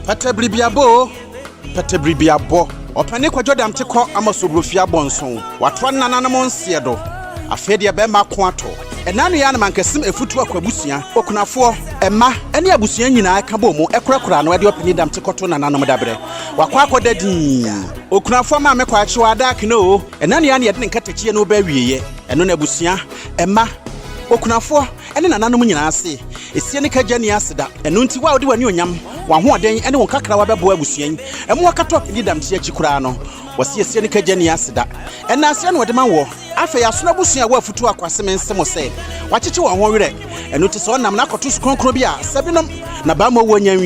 Patabribiabo, or Panico Jodam Tico, Amasobrofia Bonson, what one nanamon Siedo, a Fedia Bema Quanto, and Nani Animan Cassim a foot to Aquabusia, Okunafo, Emma, any Abusian in Akabomo, a cracran, where you open them to Cotton and Anamadabre, Wakwako Dedi, Okunafo Mamma dark no, and Nani Annie didn't cut a chia no berry, and no Abusia, Emma, Okunafo, and an Anamunia say, it's Seneca Jenny Asida, and Nunti Wadi when you yam. One day, anyone Kakawaba Buabusian, and more Katok Nidam Chikurano, was here Seneca Jenny Asida. And now, what the man wore, after a Snabusia were for 2 aquasim and Samo say, what you want one red, and notice on Namako to Scroncrobia, Sabinum, Nabamo Wanyam,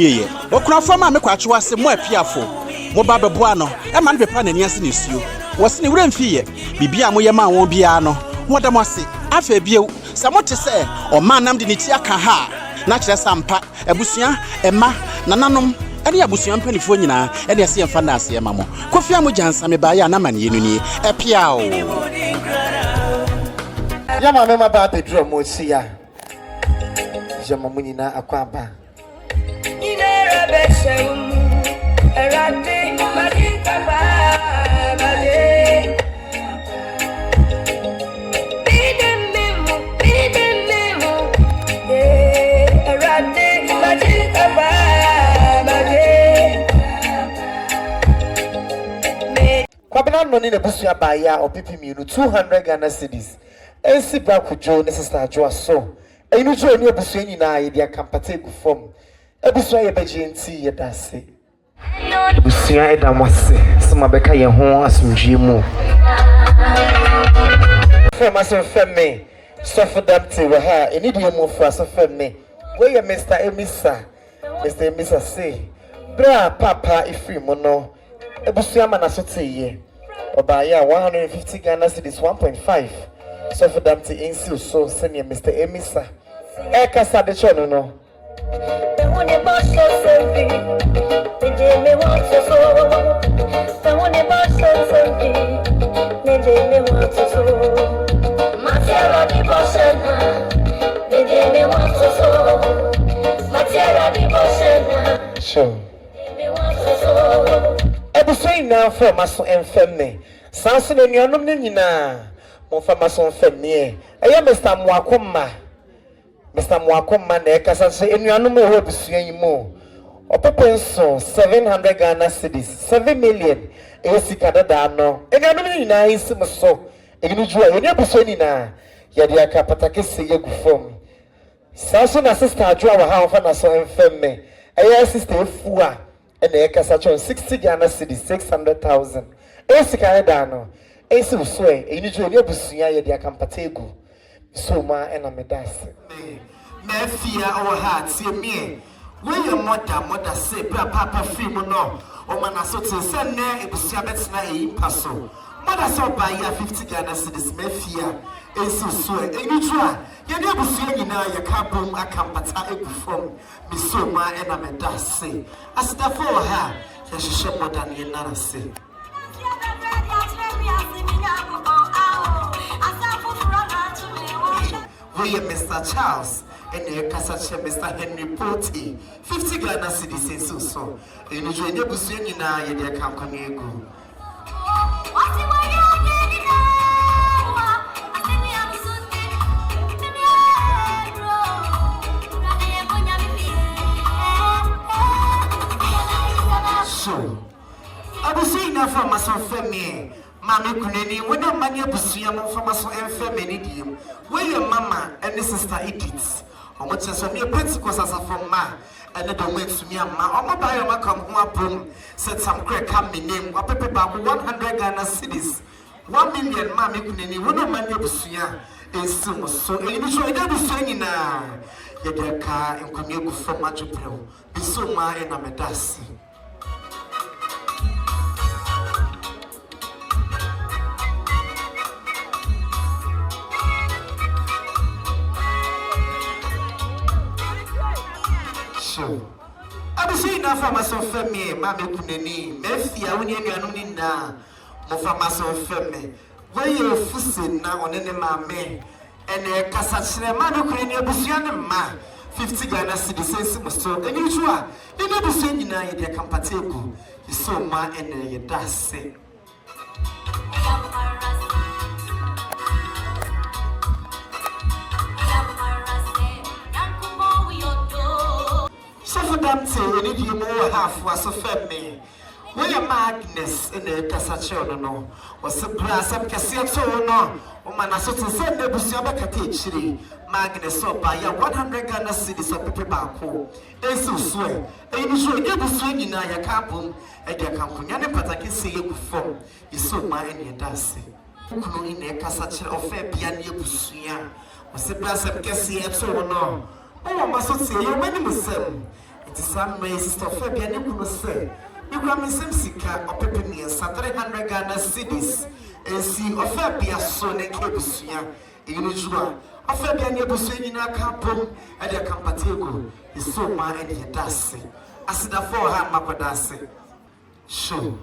Okrafama Mekwachu, some more piafo, Mobaba Buano, a man be pan and yasin you. Was in the rain fear, Bibia Moyama won't be ano, what I must say, after Bio, somewhat to say, or man named Nitiaka ha. Natural Sampa, Ebusia, Emma, Nananum, any Abusian Pennyphonina, and the Sian Fanasi, Mamma. Kofiamu Jansame by Anaman Yuni, a piao. Yama Mama Baby Drum will see ya. Jamamunina Aquaba. Kwabena no ni na busia ba ya opipi mi no 200 Ghana cedis. Ensi bra kujo ne sister adwo so. Enu jo ni busia nyina ye dia kampate gu fom. Ebusia ye beje nti ye dase. Busia eda mwase. Sima beka ye ho asumdwie mu. Fema so femme. So for them to we ha. Eni die mu fa so femme. Where you Mr. Emisa? Mr. Emisa say. Bra papa ifri mo no. Ebusia manasote ye. Obaya 150 Ghana cedis 1.5. So for them to insil so senior Mr. Emisa. Eka sade chono no. Sure. Ebusuin now from Mason and Femme. Sanson and your nomina. Monfamason Femme. I am Mr. Mwakoma. Mr. Mwakoma, Nekasan, and your number will be swinging more. Or Papenson, 700 Ghana cedis, 7 million. Esikada Dano. And your nomina is so. And you draw your Busuina. Yadia Capataki say you from. Sanson assistant draw a half and a son and Femme. I assist a fua. And the Ekasachon 60 Ghana cedis, 600,000. Esikada Dano. Esi sway, and you draw your Busuya, Yadia Campategu. So ma and a medasi. Me fear our heart, see me. Will your mother say, Papa free mono, or manasote send ne, it was Sabbath's night, passo. Mother saw by ya 50 Ghana cedis, me fear, and so sway, and you try. You never see you now, your cabum, a campata from me so ma and a medasi. As the for her, she should more than you nana say. We Mr. Charles and the Casacha Mr. Henry Porty, 50 Ghana cedis in so. And you join your Busuin now, you dear company go. So, I was saying now from myself, Femi. Mammy Kuneni, when a man your Busiam from us and Feminidium, where your mamma and the sister Edith, or what is on your principles as a from ma, and the domain to me, ma, or my bio come home, said some crack coming name, or paper back 100 Ghana cedis, 1 million Mammy Kuneni, when a man your Busia is so, and you should never say now, yet their car and come here from Machu Pro, be so ma and a medasi. I was saying now for myself, Femi, Mammy Kuneni, Mefia, when you're going now, for myself, Femi. Where you're fussing now on any mammy, and a Cassachina, Mammy Kuneni, Busian, ma, 50 Ghana cedis sense so any jua you know the same in a de compatible you so ma and you that's it so for them to any you more half was a family we are Magnus in the Casacho no was a brass up Cassiato no woman as to send the Busiaba Catechiri Magnus so by 100 Ghana cedis of people back home. They so swear. And you should get the swing in your cabin and your company. But I can see you before. You saw my and your dancing. Who in a Casacho of fair piano Busia was a brass up Cassiato no. Oh, I must say your many Muslim. It is some races of fair piano say. You got me some sika or peppermint and 300 Ghana cedis. And see a fair piano son and Cabusia. In Ujua. After being able to say in a campo and a compatible is so my and your dancing. I said, for her, Mapadasi. Sure.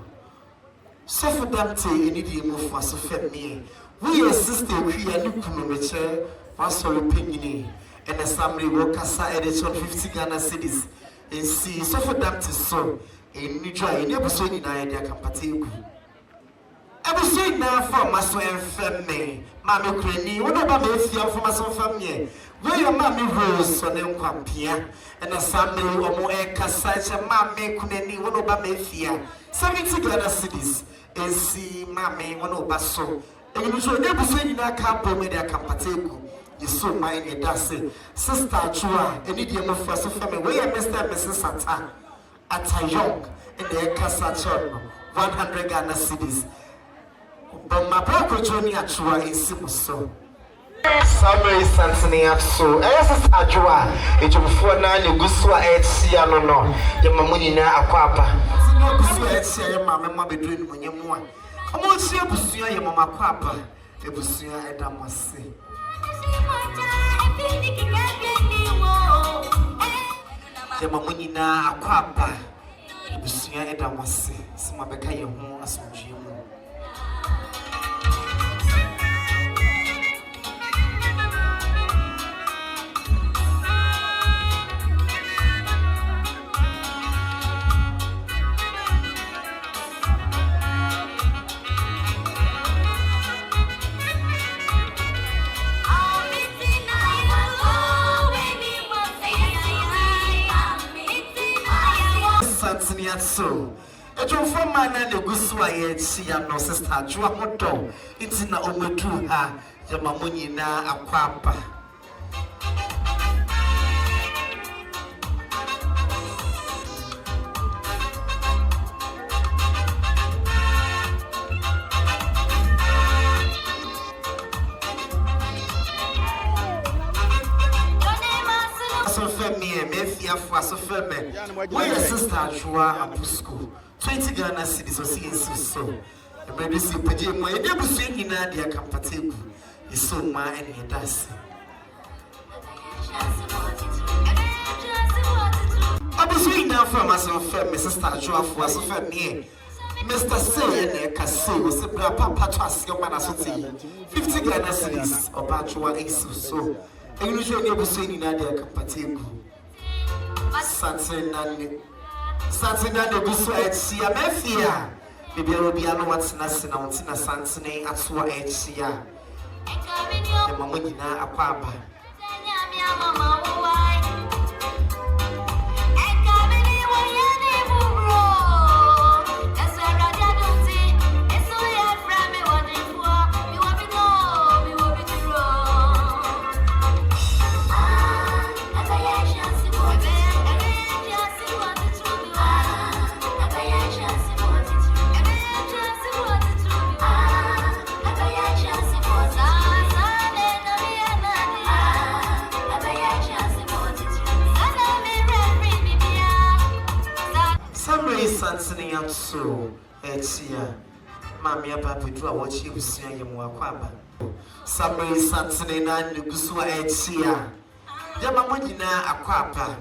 So for them to any move for so fed me. We assist a queer new community, one solo penny, and a summary workers edition 50 Ghana cedis. And see, so for them to so in New Dry, never so in idea compatible. I was saying now for my son family, Mammy Cranny, what about me for my son family? Where your mammy rose on them compia, and a family or more such a mammy Cranny, what about me fear? 70 Ghana cedis, and see mammy, one over so. And you should never say in that campo made a compatible. You so mind it, that's it. Sister Chua, and idiom of first family, where Mr. and Mrs. Santa at a young in the Casacho, 100 Ghana cedis. But my brother Johnny Achua is so. Summary Santania so. As a Jua, it's before 9 Gusua Etia no. Yamamunina Aquapa. No Gusua Etia, Mamma be doing when you want. I'm not sure Busia, Yamama Quapa, a Busia Edamasi. Yamamunina Aquapa, Busia Edamasi, Samabeka Yamu as Mujimu. So, a job from my name, the Gusway, she and no sister, Juamoto, it's in a Ometuha, Yamamunina, Aquapa. Where sister Joa Abusco, 20 Ghana cedis or seeing so. The medicine Pajam, my never saying in Nadia compatible is so my and your dancing. I was saying now for myself, Mrs. Joa for us of me. Mr. Say and Casso was a papa trust your man associate. 50 Ghana cedis or Batua is so. And usually never saying in Nadia compatible. Saturday night, Busu at Sia Mafia. Maybe I will be on what's nothing on Tina Sansone at Sua at Sia. The Mamina Aquaba. Sansoni am so etia Mammy Papa do what you see him Wakwaba. Samuel Sansoni na Gusua etia Yamamunina Aquapa.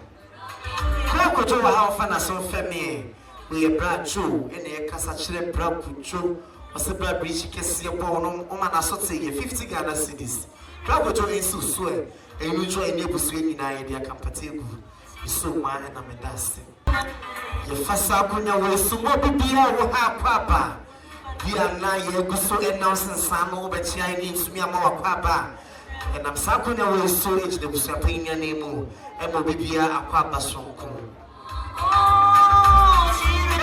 Crako to how fana so femi. We a brad Joe and a Casachre Brab Joe was a brad bridge Cassia Bonum, Omana Sote, 50 Ghana cedis. Crako to Insu Sue. enu jo ene busua nyina ye dia kampategu so ma na medase ye fasa kunya wo sumo bibia wo ha kwaba bia na ye guso enawsen sano be chia ni sumi ama wa kwaba enam sakunya wo so ejide busua panya nemu emo bibia akwaba sonko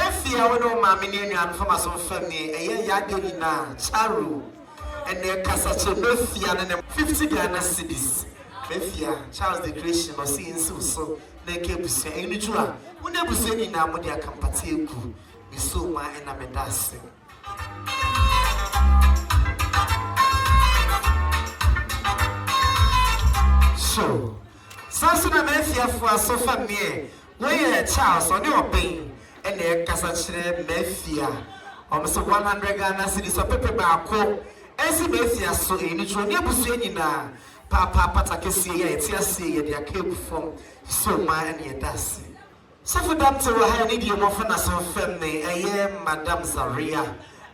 efia wo no ma me ni anu fama so family eye ya de ni na charu ene kasache mefia ne 50 Ghana cedis mefia Charles the Creation or see so na ke busia enu jua wo na busia ni na mo de akampate eku mi so ma ena medase so sasu na mefia fo aso family we Charles oni open ene kasache mefia almost 100 Ghana cedis so pepe ba ko esi mefia so enu jua ni busia ni na papa patakesi ye etiase ye dia kebu from so ma ene dase so for them to ha ni di mo fana so fam ne eye Madam Zaria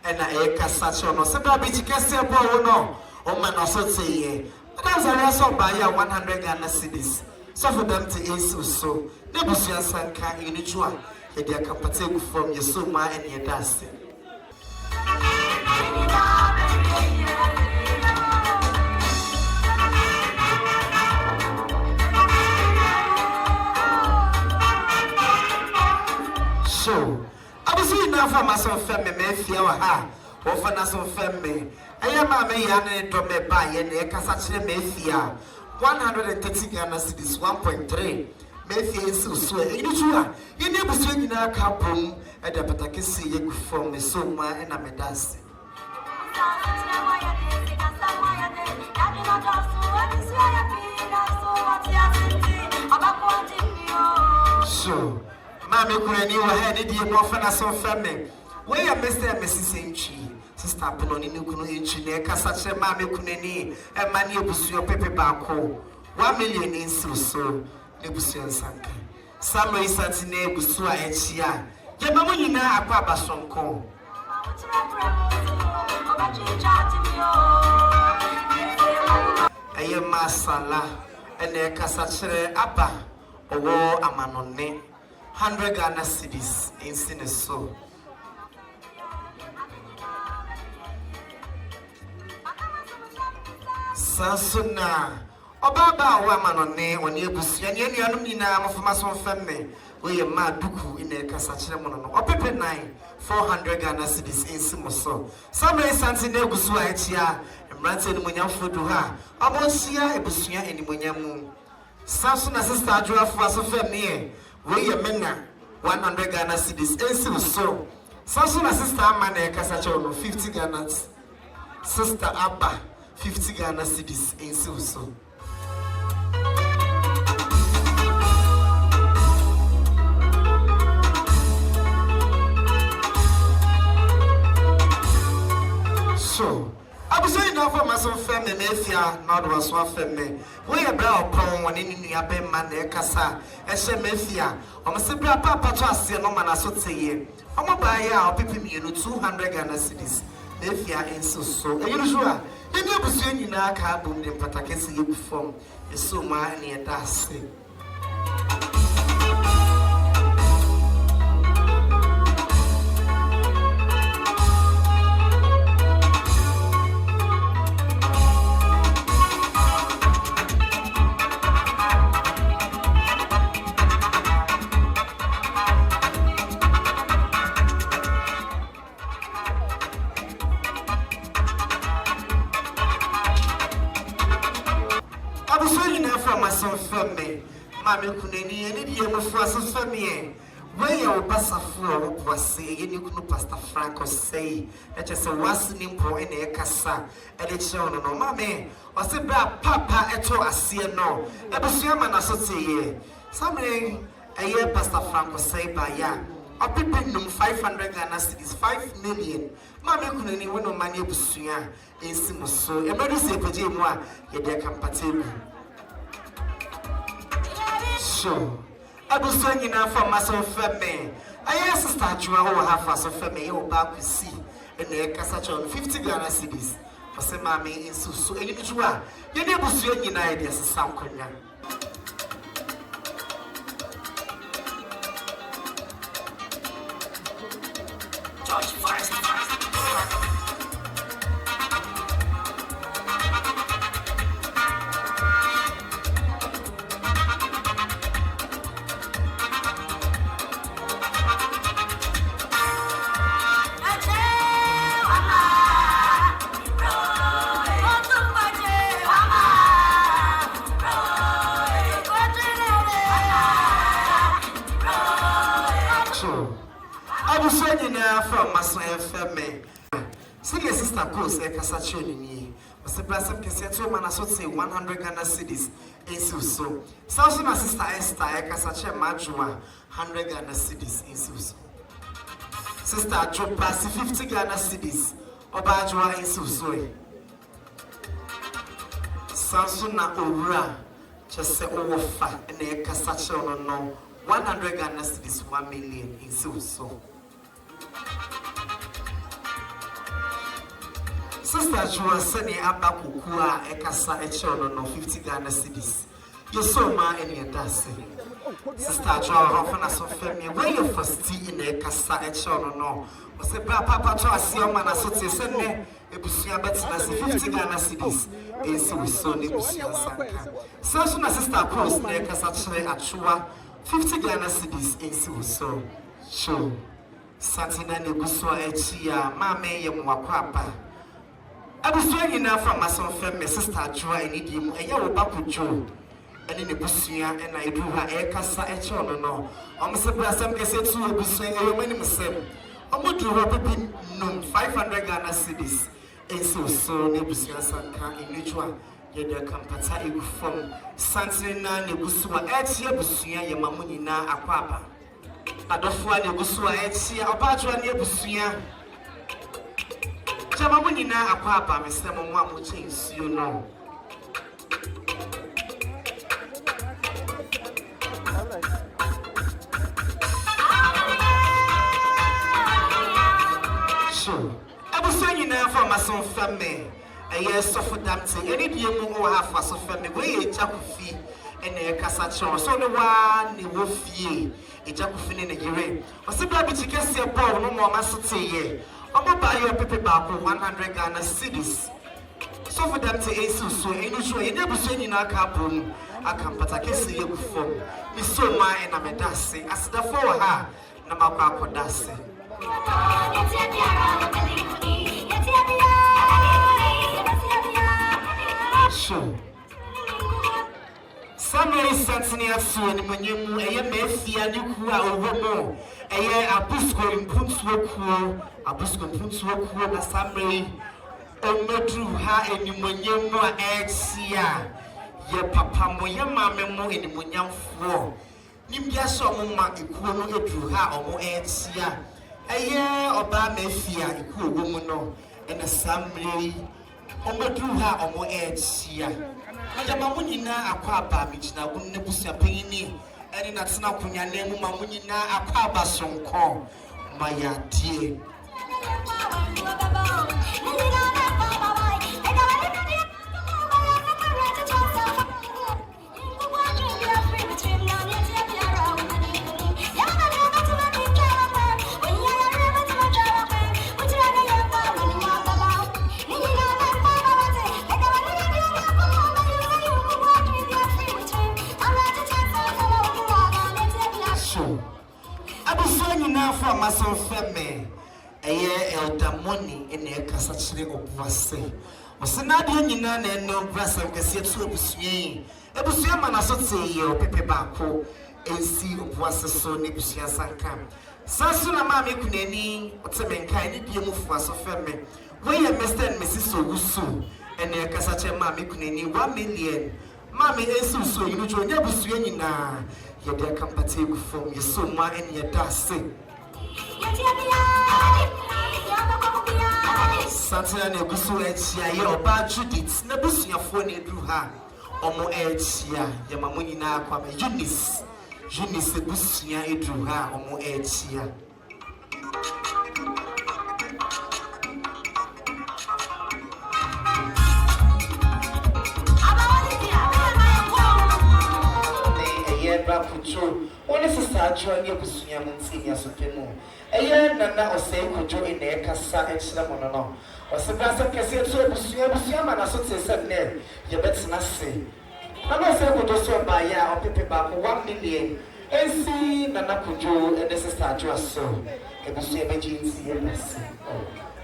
ena e kasache no se ba bi tikese bo wo no o ma na so teye Madam Zaria so ba ya 100 Ghana cedis so for them to esi so ne busia sanka enu jua ye dia kapate ku from ye so ma ene dase so abusu ina fa maso femme me fia wa ha wo fa na so femme aya ma me ya ne do me ba ye ne kasa kire me fia 130 Ghana cedis 1.3 me fia so so e ni tuwa ye ne busu nyina ka pom e da patakesi ye ku from me so ma e na me dance so Mami kurani wa ha ne die mo fa na so femme we ya Mr. and Mrs. Enchi sister Apoloni ni kunu enchi ne kasa che mami kunani e mani ebusuo pepe ba ko 1 million insu so ne busuo sanka Samuel Santi ne ebusuo a echi a ye mamu nyina akwa abasonko aye masala ene kasa chere aba owo amanone 100 Ghana cedis in Sineso. Sansuna Obaba wa manone oni ebusia ni anuanum nyina mafama so femme we ye ma duku ine kasa kire mo no opepe 9 400 Ghana cedis in Simoso. Samuel Santi na ebusu a echia emrante ni munyamfo du ha abonsia ebusia eni munyamu Sansuna sister adwafo aso femme we ye mena 100 Ghana cedis ensi so Sansuna sister amana kasa kire no 50 Ghana sister Abba 50 Ghana cedis ensi so so abuso ina for maso femme mefia na do so femme we ye bra opon woni ni nua be ma na ekasa e hye mefia o me se bra papa to ase no ma na so teye o mo ba ya o pipi mienu 200 Ghana cedis mefia enso so e yuru jua ni abuso nyina aka bom ne patakese ye bu form e so ma na e da ase Mami kuneni eni die mo froso famie we ya obasafo wase yeni kunu Pastor Franco say eche se wasini mpo ene ekasa ede che no mami wase bra papa eto ase no ebusua ma na so teye samre eye Pastor Franco say ba ya opepe num 500 Ghana cedis 5 million mami kuneni we no mani ebusua ensi mo so ebedu se peje mu a ye de kampatelu so abuso nyina for maso femme aye sister adwa ho ha fa so femme ye oba kwisi ene kasa chon 50 Ghana cedis ɔsɛ maame nso so ɛni bitu a yɛde abusua nyinaa yɛde asesa nkonnwa from Maso FM. See your sister Coast, Casachoni. Was the blessing can set to man, I should say 100 Ghana cedis. In so. South my sister Esther, Casache Majua, 100 Ghana cedis in Suso. Sister Joe Pass 50 Ghana cedis. Obajua in Suso. Sansuna Ura, just say over fat, and a Casache on no 100 Ghana cedis, 1 million in Suso. Sister Joa Seni Abakukua Ekasa Echon no 50 Ghana cedis. You saw my any dance. Sister Joa often as of family, where you first tea in Ekasa Echon no. Was a papa to a seaman as what you send me, a busia better 50 Ghana cedis. Is so so nebusia sanka. So soon as Sister Cross near Casache Achua 50 Ghana cedis is so show. Satina Nebuswa Echia, Mame Yamwakwapa. I was doing enough from my son, my sister Joy, and him, and you were back with Joe. And in the Busia, and I do her air cassa at Chon. No, I'm surprised some can say to a Busia, and many myself. I'm going to rub no 500 Ghana cedis. And so, Nebusia Sanka in Nichua, yet there can pata from Santina Nebusua, Etia Busia, Yamamunina, Aquapa. Adofua Nebusua, Etia, Abajua Nebusia. Jamabunina Aquapa, Mr. Mwamu Chase, you know. Sure. I was saying now for my son family. A year suffer dancing, any dear more half for so family, way a jacufi and a cassachon. So the one the wolf ye, a jacufin in a year. Or simply to get your ball no more master ye. I'm going to buy your paper back for 100 Ghana cedis. So for them to answer, so you never say in our cabin. I can put a case here before. Miss so my and I'm a dancing. As the for her, Namaka dancing. Sure. Somebody sat near Swin when you may see a new crew over more. A year a busco in Puntswood, a busco in Puntswood, a summary. Oh, no, true, her and you when you more eggs here. Your papa, my mamma, more in the Munyam floor. Nimbia saw Mumma, you couldn't drew her or more eggs here. A year or bad may fear, you cool woman, and a summary. Oh, no, drew her or more eggs here. Yamamunina Aquaba, which now wouldn't nebusia penny, and in that's not when your name Mamunina Aquaba song call, my dear. For my son family, a year elder money in a cassette of Vasse. Was not doing none and no brass of Cassia to Bussier. A Bussier man, I should say, your Pepe Baco, and see of Vasse so Nebusia Sanka. Sansuna Mammy Kuneni, what's a man kind of deal for us of family. Where you Mr. and Mrs. Owusu, and a cassette Mammy Kuneni 1 million. Mammy is so you join your Bussier now. You're there compatible from your summa and your dancing. Santa Nebusu Echia, your bad Judith, Nebusia phone drew her, or more Echia, Yamamunina, Eunice, Nebusia drew her, or more Echia. Kujo, one is a star joining your Busiam and senior Supino. A year Nana or say Kujo in the Casa and Slamono. Or Sebastian Cassia to Busiam and Association there, you better not say. Nana say Kujo by ya or Pipi back 1 million. And see Nana Kujo and this is star so. A Busiam agency and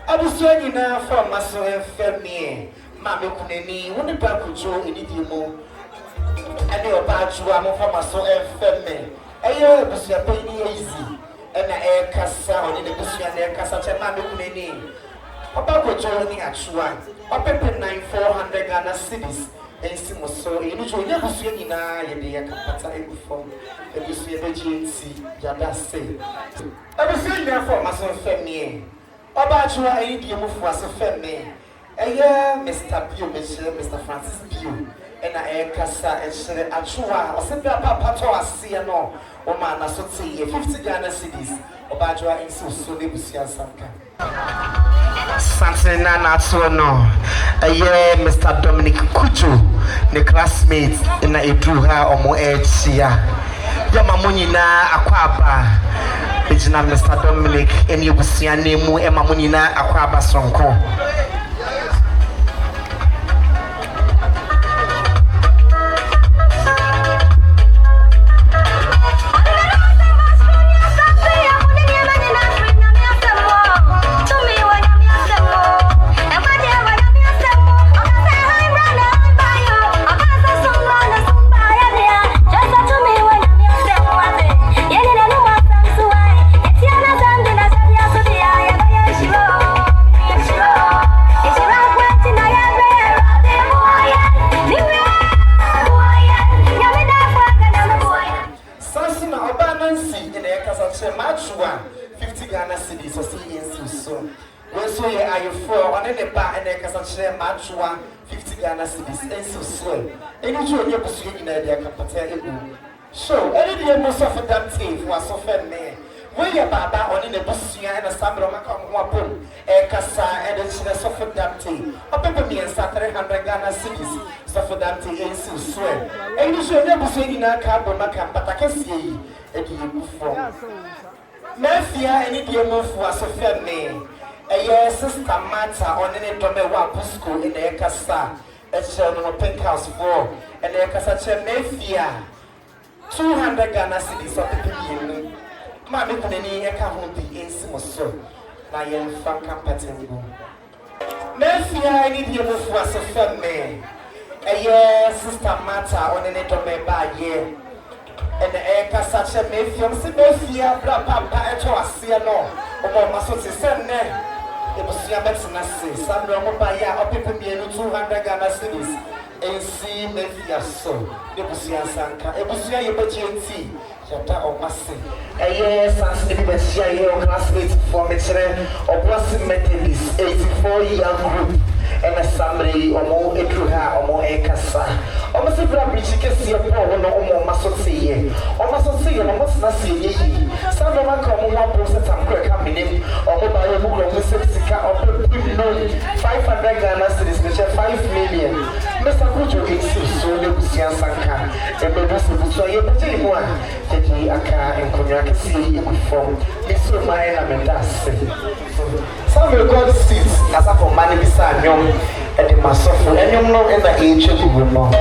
I was joining now from Maso and Fermier. Mammy Kuneni, one of Kujo in Idimo. And your badge, I'm from Maso and Fermier. A year was your penny easy. And I air Cassa in the Busia and air Cassa, Mammy Kuneni. About Kujo in Achua, or Pepper 9,400 Ghana cities. And Simoso, in which we never see in a Capata before. And you see the GNC, Yada say. I was saying there for Maso and Fermier. Obajua Indian was a family. A year, Mr. Pugh, Mr. Francis Pugh, and I Casa and Shere Achua, or Simple Papa Siano, or Manasoti, 50 Ghana cities, Obajua in Susulibusia Sanka. Santana Natsuano, a year, Mr. Dominic Kuju, the classmate in a Druha or Moetia. Yamamunina Aquaba. Ejina Mr. Dominic and you see a name Emma Munina Aquaba Sonko. Machua 50 Ghana cities and so slow. Any joy you're pursuing in a capita. So, any day most of that team was so fair man. Where your baba on in the Busia and a Sambroma come wapun, a Casa and a China suffered that team. A paper me and 300 Ghana cities suffered that team and so slow. Any joy you're pursuing in a carbon, but I can see a deal from Mafia any day move was so fair man. A year sister Mata on any Domewa Busco in the Casa, a children Pink House 4, and the Casa Mafia 200 Ghana cities of the Pinion. Mammy Kunini, a Kahundi in Simoso, Nayan Franka Patengo. Mafia, any deal was a firm man. A year sister Mata on any Domeba year. And the air Casa Mafia, Papa, and Toasiano, or Masosi Sene. It was your best Sandra Mobaya, or people being 200 Ghana cities, and see Mafia so. It was your Sanka, it was your emergency, Yata or Massy. A year, Sansi, but she your classmates for Michelin or Blossom Methodist, 84 young group, and a summary or more Edruha or more Ekasa. Almost a bridge, you can see a power no more Massoti, or Massoti, or Massy. Sandra Macom, one person, some quick coming in, or mobile book of 500 Ghana cities, which are 5 million. Mr. Kujo is so Lucia Sanka, and the rest of the soil, but anyone, taking a car and Cognac see from Mr. Maya and that's some will go seats as a for money beside young and the master for any more in the age of the woman.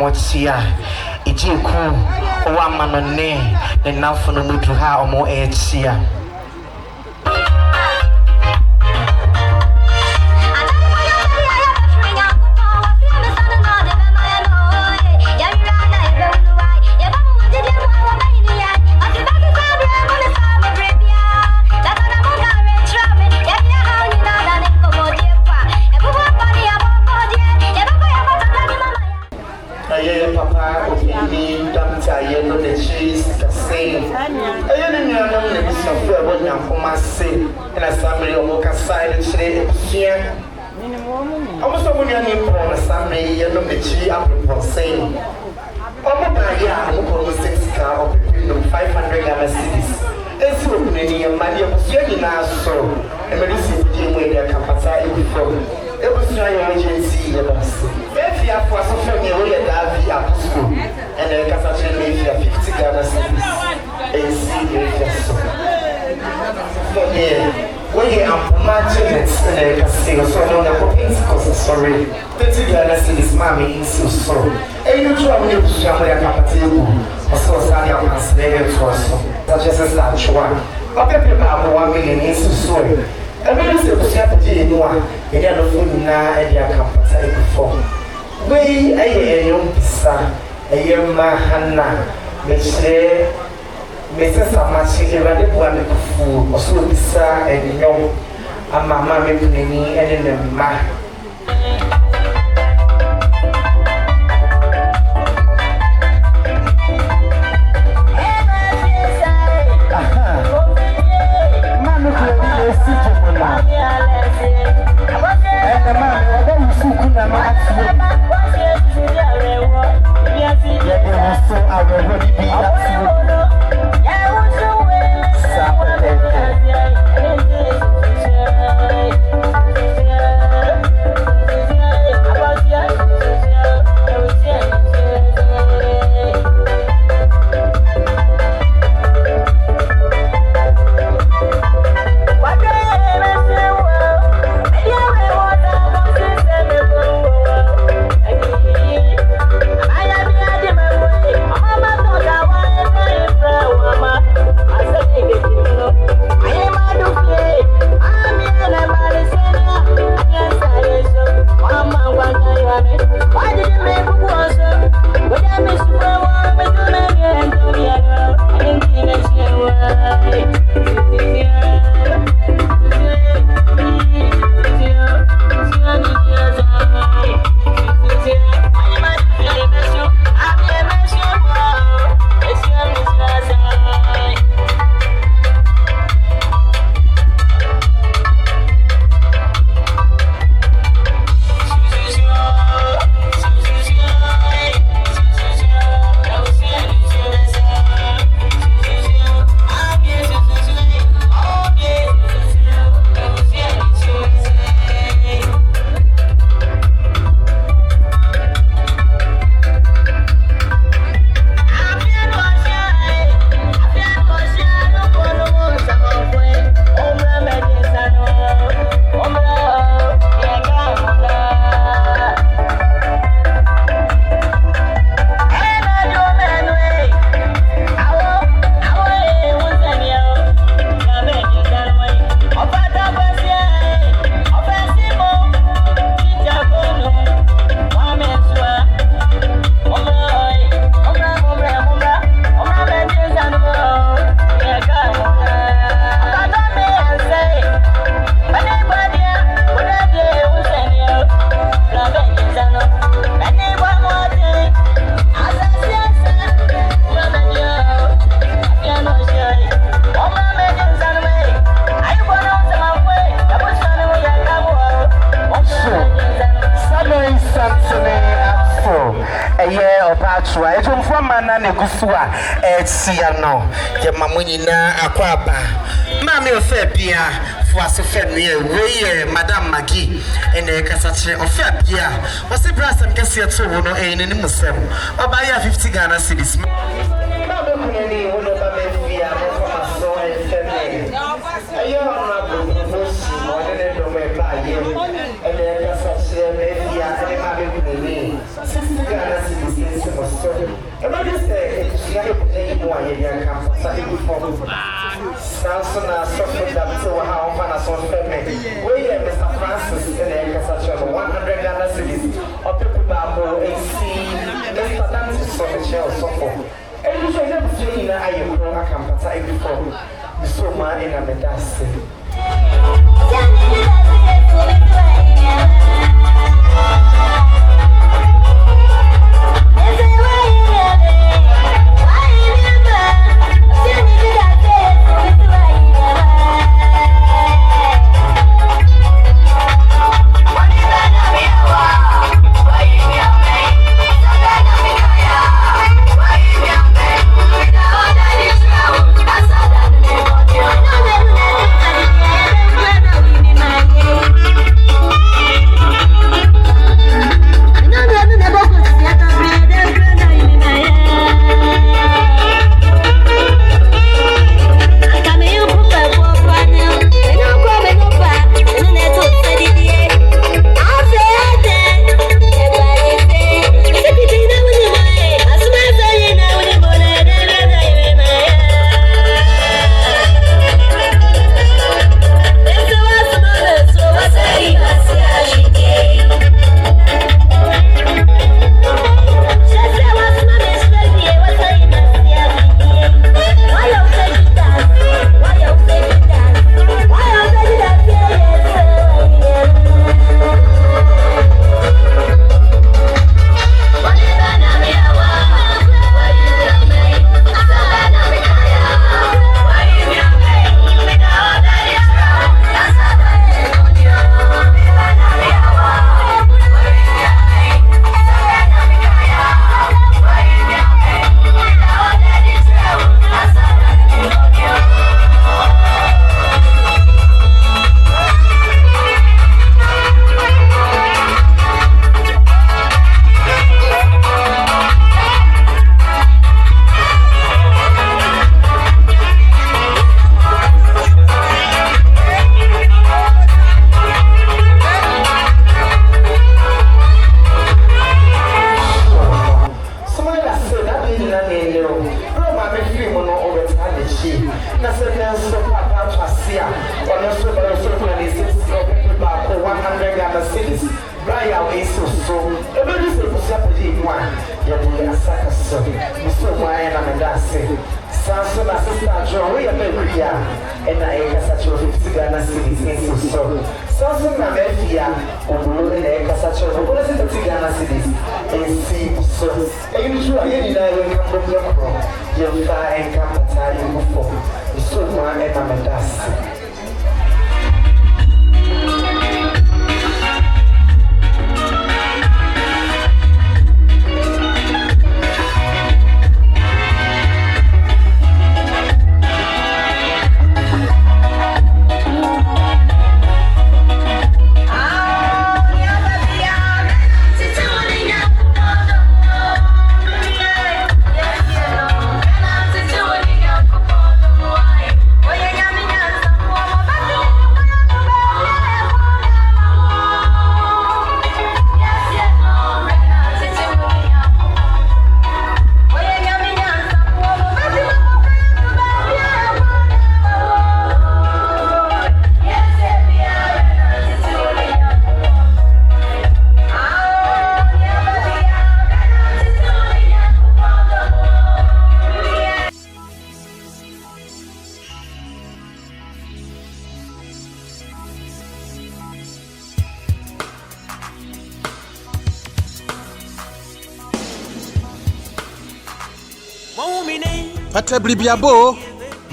Motia, Ijiku, Wamanone, the Nafuno Mutuha, or more Chia. Sorry, 30 Ghana cedis, mommy, so sorry. And you try to show me a cup of tea, or so sorry, I'm slave to us. Such as a statue. I'll get about 1 million in soy. And when you say to shut the in one, and you're not food now, and you're comfortable before. We a young son, a young man, Mr. Samachi, rather wonderful food, or so bizarre and young, and mamma making me and in the man. na negusua etsia no ye mamunina akwaba mami ofebia fuaso fenwe we madam magi ene kasache ofebia wose brasam kase to wo no ene ni musem oba ya 50 Ghana cedis mami kuneni wo no ba befia no maso efebia ayo na bo si mo ene do me ba ye ene kasache befia ene mami kuneni 60 Ghana cedis so everybody say it's like a more area camp so it before Samsona suffered that so how far as on family we Mr. Francis in the Cassation 100 Ghana cedis or people babo AC Mr. Dance so Michelle so for and you should have seen I am from a campus I before so much in a medasi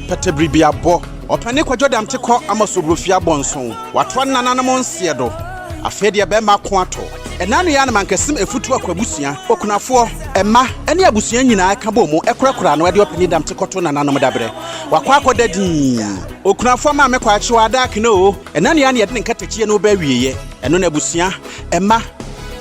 Patabribiabo, Opani Quajodam Tico Amasobrofia Bonson, what one nanamonsia do, a fedia bema quanto, ɛna no ya na mankesim efutu akwabusua okunafo ɛma ɛne abusua nyinaa ka bɔ mu ɛkorakora no ɛde opani dam te kɔto nananom dabre wakɔ akɔda din okunafo ma me kwa akyewa adak no ɛna no ya na yɛde ne nkatachie no ba wieye ɛno na abusua ɛma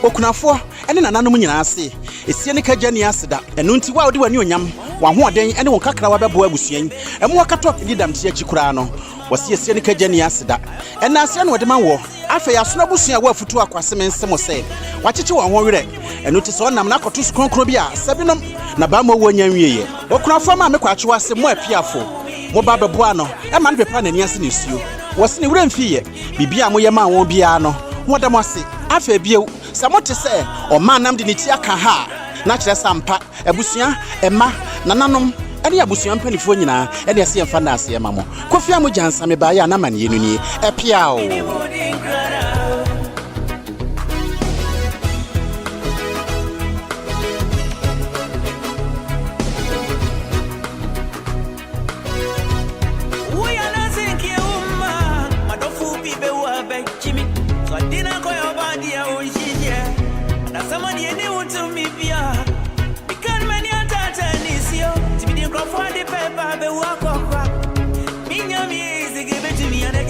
okunafo ɛne nananom nyinaa ase esie ne kagya ni aseda ɛno nti wa odi wani onyam wa ho ɔden ɛne wɔn kakra wa bɛboa abusua yi ɛmo wakatɔ opani dam te akikura no wɔsi esie ne kagya ni aseda ɛna ase no wɔde man wɔ afa ya sona busua wa futu akwase mensem sɛ wakyekye wɔn ho werɛ ɛno ti sɛ ɔnam na akɔto skronkro bi a sɛbinom na ba ma wo nya nwieye okunafo ma me kwakye wase mo apiafo mo ba bɛboa no ɛma no bepa n'ani ase ne suo wɔsi ne werɛ mfiye bibia mo yɛ ma wɔn bia no wɔda mo ase afa biew sɛ mo te sɛ ɔma nam de ne ti aka ha na kyerɛ sampa abusua ɛma nananom ɛne abusua mpanifo nyinaa ɛne ɛsɛ yɛmfa na ase ɛma mo kofia mo gyansa me ba ya na mane yenu nie ɛpiao For the paper, be walk, minya music, give it to me and